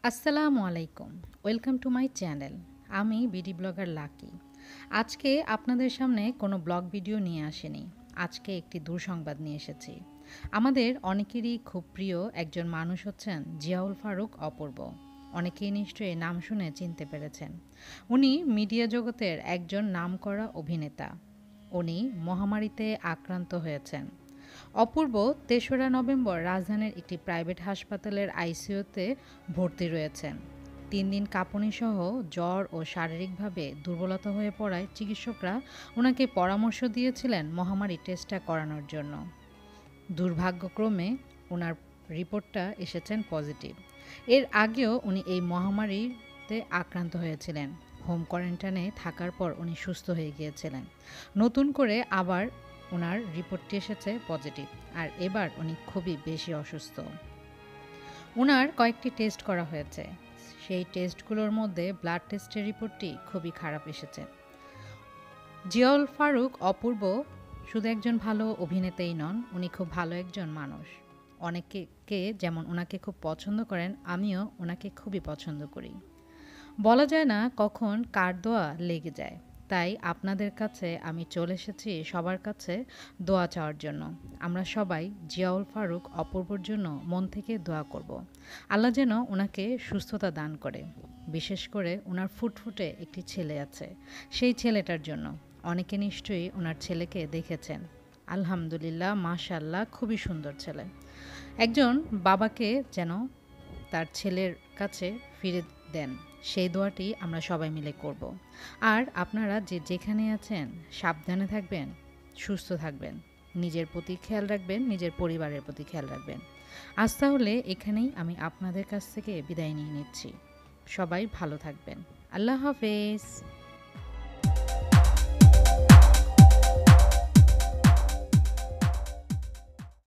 আসসালামু আলাইকুম। Welcome to my channel. আমি বিডি ব্লগার লাকি। আজকে আপনাদের সামনে কোনো ব্লগ ভিডিও নিয়ে আসিনি। আজকে একটি দুঃসংবাদ নিয়ে এসেছি। আমাদের অনেকেরই খুব প্রিয় একজন মানুষ হচ্ছেন জিয়াউল ফারুক অপূর্ব। অনেকেই নিশ্চয়ই নাম শুনে চিনতে পেরেছেন। উনি মিডিয়া জগতের একজন নামকরা অভিনেতা। উনি মহামারীতে আক্রান্ত হয়েছেন। অপূর্ব ৩রা নভেম্বর রাজধানীর একটি প্রাইভেট হাসপাতালের আইসিইউতে ভর্তি রয়েছেন। ৩ দিন কাঁপুনিসহ জ্বর ও শারীরিকভাবে দুর্বলতা হয়ে পড়ায় চিকিৎসকরা ওনাকে পরামর্শ দিয়েছিলেন মহামারী টেস্টটা করানোর জন্য। দুর্ভাগ্যক্রমে ওনার রিপোর্টটা এসেছেন পজিটিভ। এর আগেও উনি এই মহামারীতে আক্রান্ত হয়েছিলেন। হোম কোয়ারেন্টাইনে থাকার পর উনি সুস্থ হয়ে গিয়েছিলেন। নতুন করে আবার ওনার রিপোর্টটি এসেছে পজিটিভ। আর এবার উনি খুবই বেশি অসুস্থ। ওনার কয়েকটি টেস্ট করা হয়েছে। সেই টেস্টগুলোর মধ্যে ব্লাড টেস্টের রিপোর্টটি খুবই খারাপ এসেছে। জিয়াউল ফারুক অপূর্ব শুধু একজন ভালো অভিনেতাই নন, উনি খুব ভালো একজন মানুষ। অনেকে যেমন ওনাকে খুব পছন্দ করেন, আমিও ওনাকে খুবই পছন্দ করি। বলা যায় না কখন কার দোয়া লেগে যায়। তাই আপনাদের কাছে আমি চলে এসেছি সবার কাছে দোয়া চাওয়ার জন্য। আমরা সবাই জিয়াউল ফারুক অপূর্বর জন্য মন থেকে দোয়া করব। আল্লাহ যেন ওনাকে সুস্থতা দান করে। বিশেষ করে ওনার ফুটফুটে একটি ছেলে আছে, সেই ছেলেটার জন্য। অনেকে নিশ্চয়ই ওনার ছেলেকে দেখেছেন। আলহামদুলিল্লাহ, মাশাআল্লাহ, খুবই সুন্দর ছেলে। একজন বাবাকে যেন তার ছেলের কাছে ফিরে দেন, সেই দোয়াটি আমরা সবাই মিলে করব। আর আপনারা যে যেখানে আছেন সাবধানে থাকবেন, সুস্থ থাকবেন, নিজের প্রতি খেয়াল রাখবেন, নিজের পরিবারের প্রতি খেয়াল রাখবেন। আজ তাহলে এখানেই আমি আপনাদের কাছ থেকে বিদায় নিয়ে নিচ্ছি। সবাই ভালো থাকবেন। আল্লাহ হাফেজ।